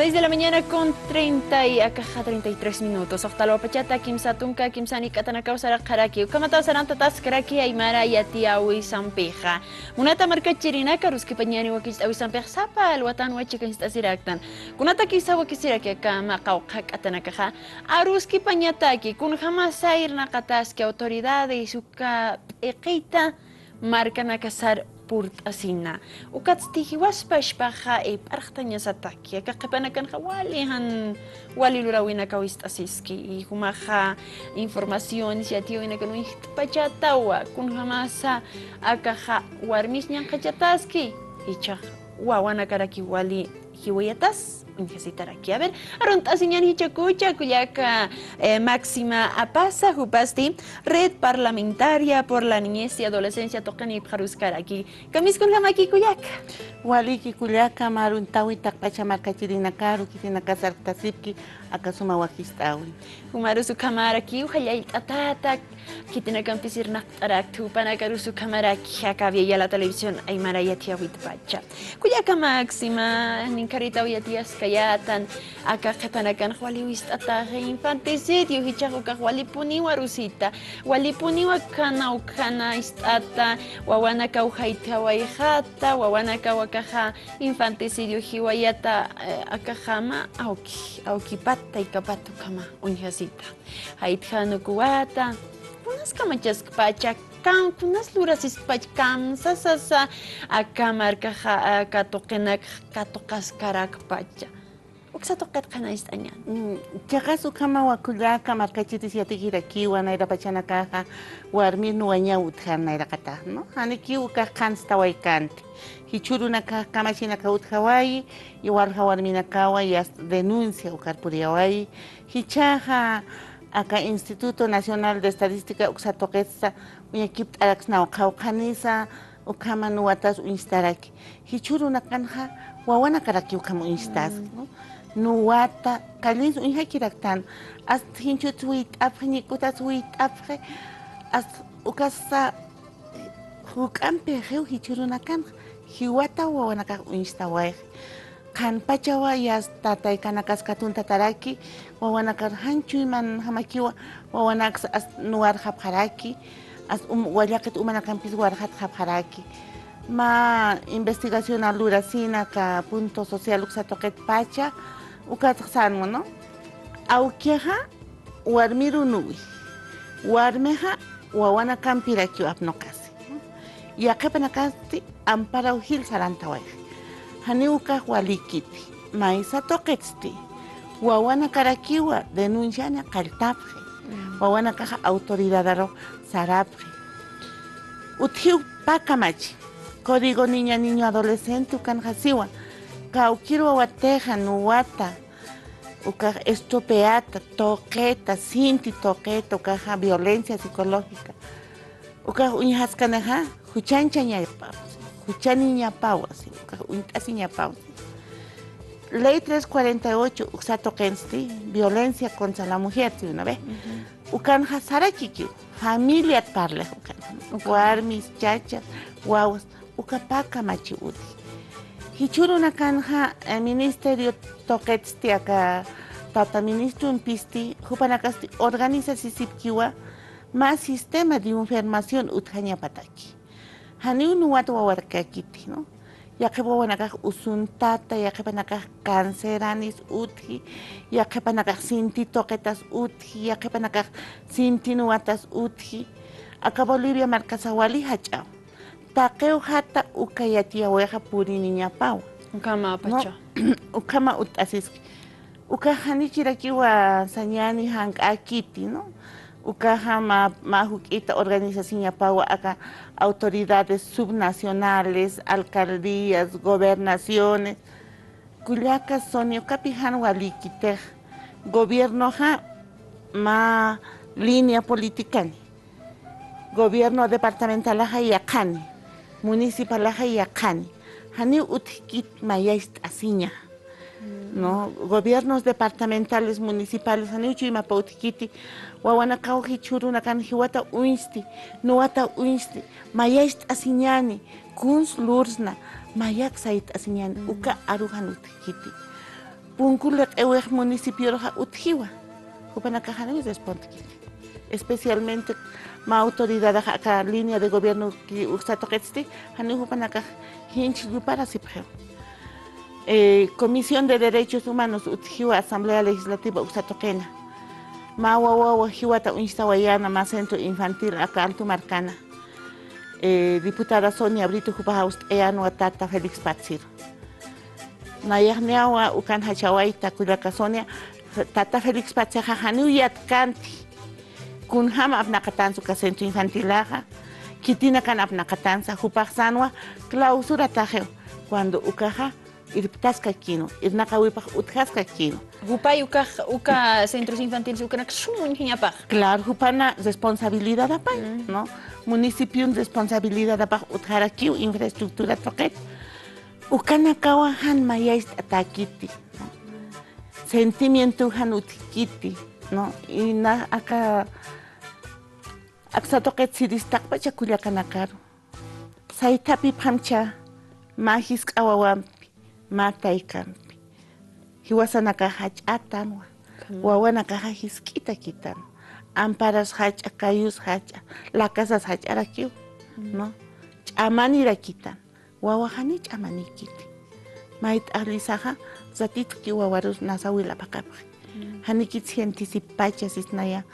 6 de la mañana con 30 y acá 33 minutos. Oftalo pachata kimsatunka kimsani katanaka usara karaki. Ukamata usaranta tas karaki aymara yati awi sampeja. Unata marka chirinaka ruski pañani wakis awi sampeja sapa alwatan wachika istasiraktan. Kunata kisa wakisiraki kama qawqak atanakaja. Aruski pañataki kun jamás airna kataski autoridades uka eqita marca nakasar purt asina. Ukats tihiwaspash paha parchtanya sataki. Kakapanakan walihan wali lurawina kawist asiski. I humaha información si atio ina kanu pachatawa kun hamasa akaha warmis nyang kachataski. Hichah wawana karaki wali hiwayatas. Necesitaraki. A ver, arontasinyan hichakucha kuyaka máxima apasa jupasti red parlamentaria por la niñez y adolescencia tocan y paruskaraki. Kamis kun hamaki kuyaka. Waliki kuyaka maruntawi takpachamarka chirinakaru kitinakasar tasipki akasuma wakistawi. Humarusu kamaraki uhayay atatak kitinakan pisirnak tarak tupanakarusu kamaraki akabia ya la televisión aymara yatiawit pacha. Kuyaka máxima ninkarita uyatias kayatan aka katanakan waliwist ataje infanticidio hichajo ka walipuniwa rusita walipuniwa kana ukana istata wawana ka uhaita waihata wawana ka wakaha infanticidio hiwayata akahama auki patta ikapatu kama unyasita haithanu kuwata unas kamachas pacha kan kunas lurasis pachkam sasa akamarka katokenak katokas karak pacha uksa toket kana istanyan Chakasu kama wakulaka markachitis yatikiraki wanaira pachanakaja warmi nuanya uthana ira kata no haniki uka kansta waikante hichurunaka kama chinaka uthawai iwarha warminakawa yas denuncia ukarpuriawai hichaja acá Instituto Nacional de Estadística uksatoketsa uñakipt araxna ukaukanisa ukama nuwatas unistaraki hichuruna kanja wawana karaki ukama unistas nuwata kalis unhakiraktan as hinchu tweet afni kuta tweet afre as ukasa hukampe heu hichuruna kan hiwata wawana ka unistawai kan pachawa yas tatay kanakas katun tataraki wawanakar hanchuy man hamakiwa wawanakas as nuwar hapharaki as wallakit umanakampis warhat hapharaki ma investigación alurasina ka punto social uksatoket pacha ukatsanmo no aukeha warmiru nuwi warmeha wawanakampirakyu apnokasi yaqapanakasti ampara uhil sarantawai haniuka walikiti maisa toketsti wawana karakiwa denunciana kaltapje wawana kaja autoridadaro sarapje uthiu pakamachi código niña niño adolescente ukan hasiwa kaukiro wateja nuwata uka estropeata toqueta sinti toqueta ukaja violencia psicológica uka uñahaskanaja huchancha ñaypa Huchaniña Pauas, Untasiña Pauas. Ley 348, Uxatokensti, violencia contra la mujer, ¿sí una vez? Ukan Hasarachiki, familia parle, Guarmis, chachas, guaguas, Ucapaca machi uti. Hichuruna kanja, ministerio toquetsti acá, tata ministro en pisti, Jupanacasti, organiza sisipkiwa, más sistema de información utjaña pataki. Hani unuwatu wawarkakiti, no? Yakepanakaj usuntata, yakepanakaj canceranis uthi, yakepanakaj sinti toquetas uthi, yakepanakaj sinti nuwatas uthi. Acá Bolivia marcasawali hachao. Taqueo hata ukayatia weja puri niña pau. Ukama pacha. Ukama utasiski. Ukahani chirakiwa sanyani hang akiti, no? Ukaha mahukita organización yapawa acá autoridades subnacionales, alcaldías, gobernaciones. Kuyaka sonio kapihan walikite gobierno ha ma línea política. Gobierno departamental ha yakani, municipal ha yakani. Hani utkit mayast asinya. No, gobiernos departamentales, municipales, aniuchi mapautikiti, wawanakau hichuruna kan hiwata uinsti, nuwata uinsti, mayast asinyani, kuns lursna, mayak sait asinyani, uka aruhan utikiti. punkulek ewek municipio roja utjiwa. Hupanakajani responde. Especialmente ma autoridad acá línea de gobierno que usa toquesti, hani hupanakaj hinch para sipje. Comisión de Derechos Humanos utjiwa Asamblea Legislativa usa toquena. Ma wawa hiwata unistawayana ma centro infantil acá alto marcana. Diputada Sonia Brito Jupahaust Eano Tata Félix Patsir. Nayahneawa ukan hachawaita kulaka Sonia Tata Félix Patsir hanuyat kanti. Kun ham apnakatansu ka centro infantilaja. Kitina kan apnakatansa Jupahsanwa clausura tajeo. Cuando ukaha irptaska kino, irnakawipaj utjaska kino. Hupay uka centros infantiles ukanak sumun hiñapaj. Claro, hupana responsabilidad apay, ¿no? Municipio responsabilidad apaj utjarakiu infraestructura toquet. Ukanakawa han mayais atakiti, ¿no? Sentimiento han utikiti, ¿no? Y na acá aksa toquet sidistakpa chakuliakanakaru. Saitapi pamcha mahis kawawampi, mataikampi. Hiwasanaka hach'atanwa, wawanaka hiskita kitan. Amparas hacha, kayus hacha, lakasas hach'arakiu, ¿no? Ch'amanira kitan, wawahani ch'amani kiti. Mait alisaja, zatito ki wawarus nasawila pakapri. Hanikit cientisipachas isnaya.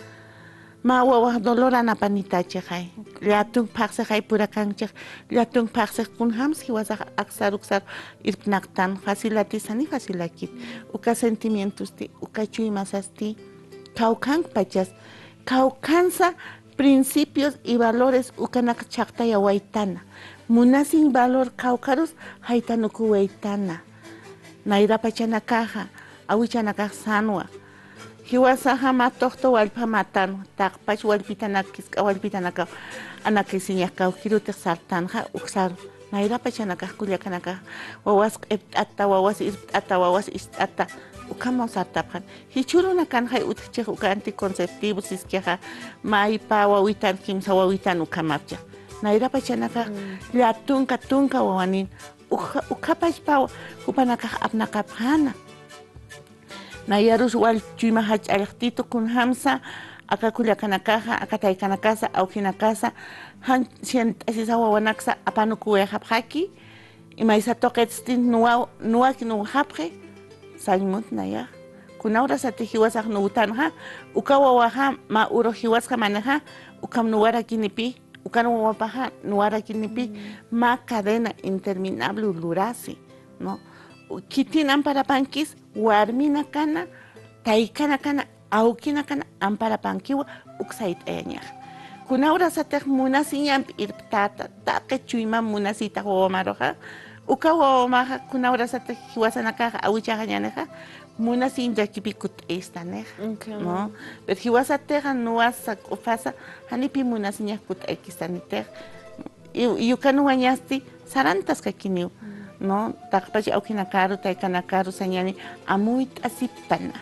Ma wawah doloran apanitache hay. Liatung pakse hay pura kanchak. Liatung pakse kun hams hiwasa aksar irpnaktan facilatisani facilakit. Uka sentimientos ti, uka chuimasas ti. Kaukan pachas. Kaukansa principios y valores ukanak chakta ya waitana. Munasin valor kaukarus haitanuku waitana. Naira pachana kaja, awichana sanwa. Hiwasa hama tohto walpa matan, takpach walpitanakis, walpitanaka, anakisinyaka, kirutek sartanja, uksar. Naira pachanaka, kulyakanaka, wawas ata, wawas ata, wawas ata, ukama sartapan. Hichuruna kanjay utchech uka anticonceptivos iskeja, maipa wawitan kimsa wawitan ukamapcha. Naira pachanaka, la tunka wawanin, ukapach pa, upanaka apnakapana. Nayarus wal chuma hach alaktito kun hamsa akakulia kanakaja akataikanakasa au kinakasa han sient asisawa wanaksa apanu kuwe hapaki imaisa toquetstin nuwa kinu hapre salimut naya kunaura satihiwasak nuutanha ukawa waha ma uro hiwaska maneja ukam nuwara kinipi ukan wapaha nuwara kinipi ma cadena interminable lurasi no kitin ampara pankis warmina kana taikana kana aukina kana ampara pankiwa uksait eña kunaura satek munasiñam irptata take chuima munasita homaroja ukawa maja kunaura satek hiwasanaka awichajañaneja munasin yakipikut estaneja no pero hiwasateja nuasak ofasa hanipi munasiña kut ekistaniteja yukanu wañasti sarantas kakiniu no takpachi aukinakaru taikanakaru sañani amuit asipana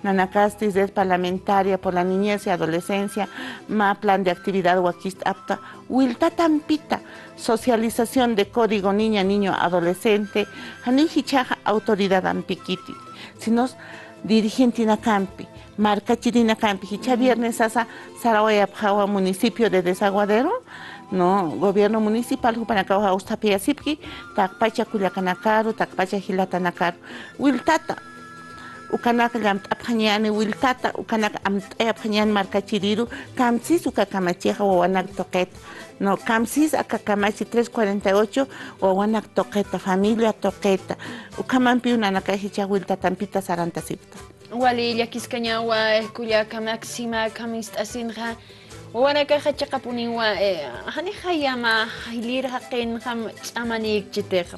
nanakastis red parlamentaria por la niñez y adolescencia ma plan de actividad wakist apta wilta tampita socialización de código niño adolescente hani hichaja autoridad ampikiti sinos dirigente nakampi marca chirina campi hicha viernes asa Sarawaya Pjawa municipio de Desaguadero no gobierno municipal hupanakawa ustapia sipki takpacha kuliakanakaru takpacha hilatanakaru wiltata ukanak lamt aphañani wiltata ukanak amt aphañan marcachiriru kamsis ukakamacheja wawanak toqueta no kamsis akakamachi 348 wawanak toqueta familia toqueta ukamampi unanakahicha wiltatampita sarantasipta wali llakiscañawa kuliaka máxima kamist asinja وانا كخا قبوني هاني خيما هيلير حقين خم امانيك جتخ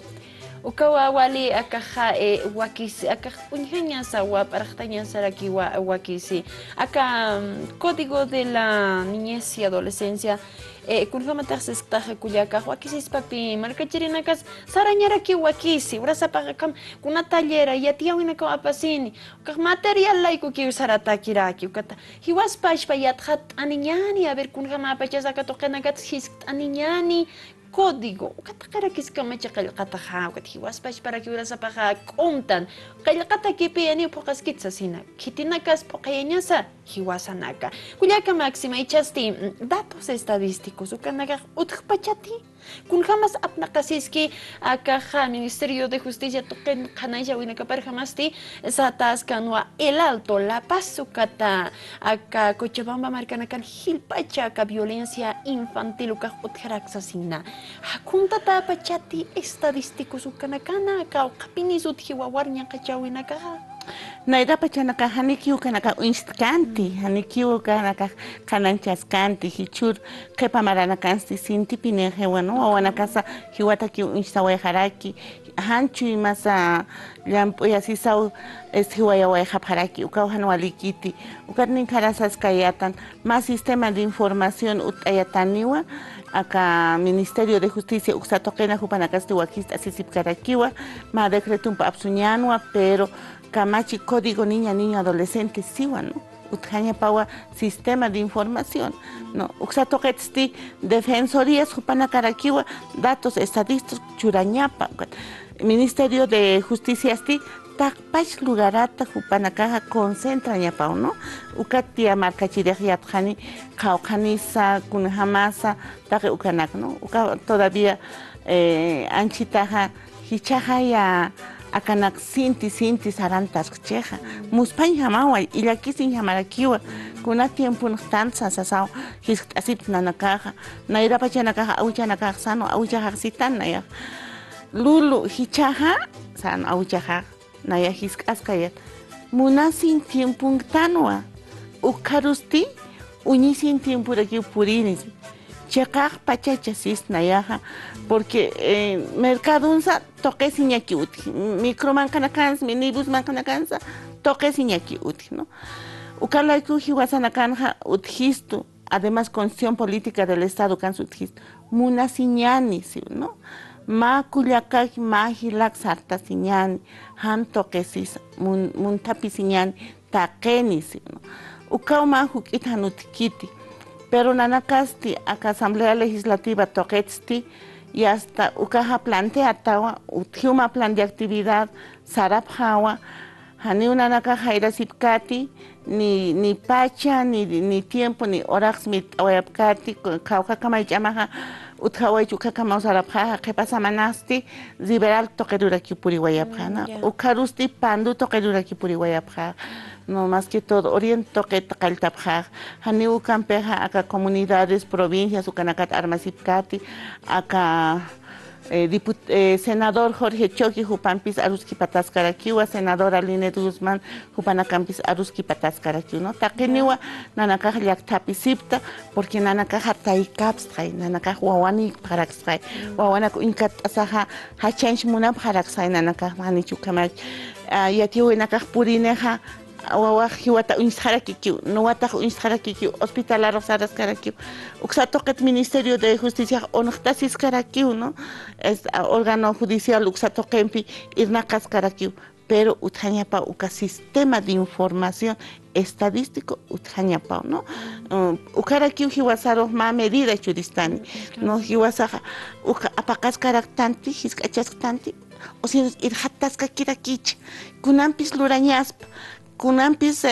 وكوا والي اكخا واكيس اكخ بنيا سوا برختانيا سراكي واكيسي اكا código de la niñez y adolescencia kun fama taxes taje kuliaka wakisis papi markachirina kas sarañara ki wakisi urasa paga kam kuna tallera ya tia wina ka apasini ka material laiku ki usara takiraki ukata hiwas pash payat khat aniñani a ver kun fama pachasa ka toqena gat his aniñani código ukataqara kiskamacha qillqataqa ukathiwaspash para que urasapaqa q'umtan qillqata kipiyani puqaskitsa sina kitinakas puqayañasa hiwasanaka kullaka máxima ichasti datos estadísticos ukanaka utqpachati kunjamas apnaqasiski akaja Ministerio de Justicia tuqin qanaycha winakaparjamasti satas kanwa El Alto La Paz ukata aka Cochabamba marcanakan hilpacha aka violencia infantil ukaj utjaraksasina hakuntata pachati estadísticos ukanakana aka qapinisut hiwawarña qachawinakaja Naida pachanaka hanikiu kanaka instakanti, hanikiu kanaka kananchaskanti, hichur kepamaranakansti sinti pineje bueno, o anakasa hiwata kiu instawe haraki, hanchu imasa lampu yasi sau hiwaya wa haraki, ukauhan walikiti, ukarnin karasas kayatan, más sistema de información utayataniwa, acá Ministerio de Justicia uksatokena hupanakasti wakista sisipkarakiwa, ma decretum pa absuñanwa, pero Camachi, código niña, adolescente, siwa, ¿no? Utjaña paua sistema de información, ¿no? Uxatoquetsti, defensorías, jupanacaraquiwa, datos estadísticos, churañapa, Ministerio de Justicia, asti, takpach lugarata, jupanacaja, concentra ñapao, ¿no? Ukatia marcachirejiat, jani, kaukanisa, kunhamasa, taque ukanak, ¿no? Uka todavía, anchitaja, hichajaya, akanak sinti sarantas cheja muspañ hamawa ilakisin hamarakiwa kuna tiempo tanza sasao asip nanakaja naira pachanakaja auchanakaja sano auchajasitan ya lulu hichaja san auchaja naya hiskaskayat munasin tiempo tanwa ukarusti uñisin tiempo de purinis Chekaj pachachasis nayaja, porque mercado unsa toque siñaki uti, micro mancanacans, minibus mancanacans, toque siñaki uti, ¿no? Ukalaiku hiwasanakanja utjistu, además Constitución Política del Estado can utjistu, muna siñani, ¿no? Ma kuliakaj ma hilak sarta siñani, han toquesis, mun tapi siñani, taquenis, ¿no? Ukauma hukitan utkiti. Pero nanakasti acá Asamblea Legislativa toquetsti y hasta ukaja plantea tawa utiuma plan de actividad sarap hawa hani unanaka jaira sipkati ni pacha ni tiempo ni horas mit oyapkati kauka kama llamaja utkawai chuka kama sarap haja que pasa manasti liberal toquedura kipuri wayapjana ukarusti pandu toquedura kipuri wayapja no más que todo oriento que takaltapja haniu campeja acá comunidades provincias ukanakat armasipkati acá senador Jorge Choqui Jupampis Aruski Patascaraquiwa, senadora Line Guzmán Jupanacampis Aruski Patascaraquiwa, ¿no? Taqueniwa nanakaj llaktapisipta, porque nanakaj taikapstray, nanakaj wawani paraxtray, wawanak inkat asaja hachanch munab paraxay nanakaj manichukamaj, yatiwe nakaj purineja wawa hiwata unsjarakikiu, no wata unsjarakikiu, hospitalario sarascarakiu, uxatoquet Ministerio de Justicia onoctasis carakiu, ¿no? Es órgano judicial uxatoquempi irnacascarakiu, pero utjañapa uka sistema de información estadístico utjañapa, ¿no? Ukarakiu hiwasaro ma medida churistani, no hiwasaja uka apacascaractanti, hiskachascanti, o si irjatasca kirakich, kunampis lurañaspa, kunampis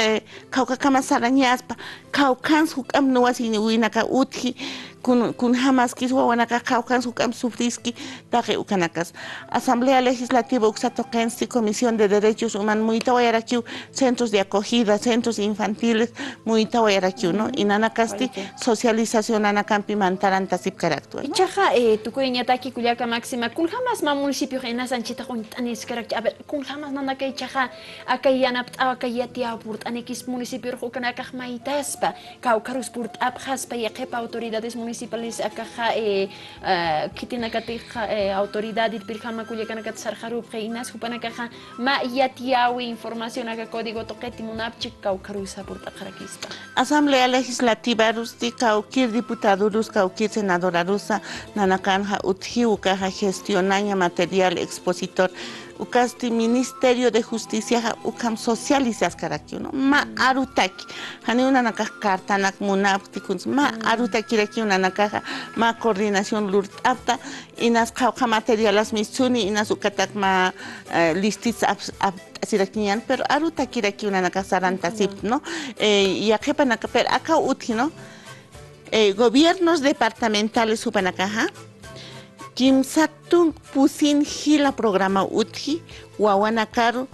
kaukakamasarañaspa kaukans hukam nuwasini winaka utji kun hamas kiswa wanaka kaukans hukam sufriski taje ukanakas Asamblea Legislativa uxatoquensi Comisión de Derechos Humanos muita wayarakiu centros de acogida centros infantiles muita wayarakiu no y nanakasti socialización anakampi mantaranta sipkaraktu no chaja tukuñataki kullaka máxima kun hamas ma municipio rena sanchita anis karak a ver kun hamas nanaka chaja akayana akayatia purt anekis municipio rukanaka maitaspa kaukarus purt abhaspa yakepa autoridades municipales akaja kitinakati autoridades pirjama kullakanakat sarjarup reinas hupanakaja ma yatiawi información aga código toqueti munapchik kaukarusa purt akarakispa Asamblea Legislativa rusti kaukir diputado rus kaukir senadora rusa nanakanja uthiu kaja gestionaña material expositor ukasti Ministerio de Justicia ukam socializas karaki no ma arutaki hani una naka kartanak munaptikuns ma arutaki raki una naka ma coordinación lurtapta inas qawqa materialas misuni inas ukatak ma listis asirakiñan pero arutaki raki una naka saranta sip no ya qepa naka pero acá uti no gobiernos departamentales supanakaja Kimsatun pusin hila programa uti wawanakaru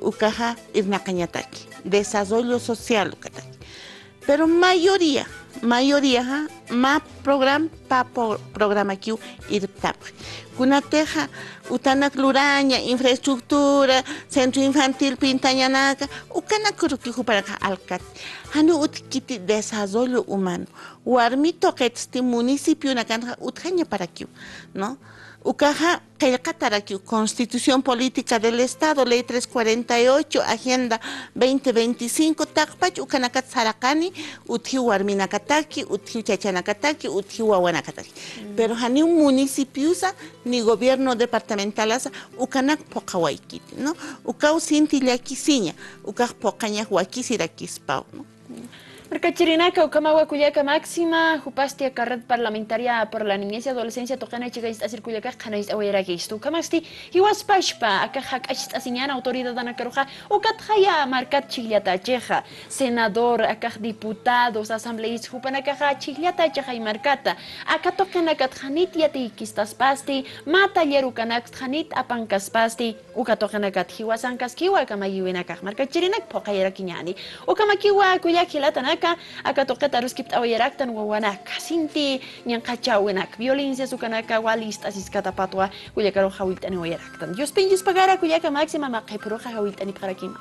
ukaja irnakañataki desarrollo social ukataki pero mayoría ma programa kiu irtap kunateja utanak luraña infraestructura centro infantil pintañanaka ukanakuru kijuparaka alcat hanu utkiti desarrollo humano warmito que municipio nakanja utjaña para kiu no ukaja qillqataraki Constitución Política del Estado, Ley 348, Agenda 2025, taqpach ukanakat sarakani, uthiu warminakataki, uthiu chachanakataki, uthiu wawanakataki. Pero hani un municipiosa ni gobierno departamentalasa ukanak pokawaikiti, ¿no? Ukau sintillakisiña, ukaj pokaña huakisirakispau, ¿no? Marcachirinaka ukamawa kuyaka máxima jupastia carret parlamentaria por la niñez y adolescencia tocana chigais asir kuyaka kanais awayrakistu kamasti hiwaspashpa akajak asiñana autoridad anakaruja ukatjaya marcat chigliata cheja senador akaj diputados asambleístas jupanakaja chigliata cheja y marcata akatokana katjanit yati kistaspasti matayeru kanak tjanit apankaspasti ukatokana kat hiwasankas kiwa kamayiwinakaj marcachirinak pokayera kiñani ukamakiwa kuyakilata acá toqueta ruskip awayaraktan wawanaka sinti ñanqachawinak violencia sukanaka walistas iskatapatwa kuyakaro hawiltani wayaraktan Dios pinjus pagara kuyaka máxima maqipruja hawiltani parakima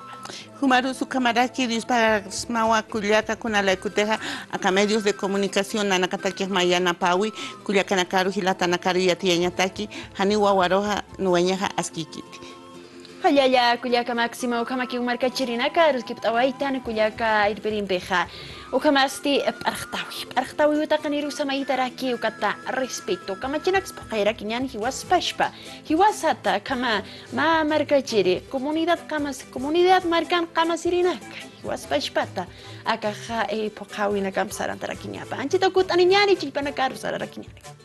Humaru su camaraki Dios para mawa kuyaka kunala kuteja acá medios de comunicación anakataki mayana pawi kuyaka nakaru hilata nakaru yatiñataki hani wawaroja nueñaja askikiti Hayaya kuyaka máxima ukamaki umarka chirinaka ruskip awaitan kuyaka irperimpeja ukamasti arkhtawi utaqaniru samaitaraki ukata respeto kama chinax pokaira kinyan hiwaspashpa hiwasata kama ma marka chiri comunidad markan kama sirinaka hiwaspashpata akaja pokawina kam sarantarakinyapa anchita kut aninyani chilpanaka sararakinyani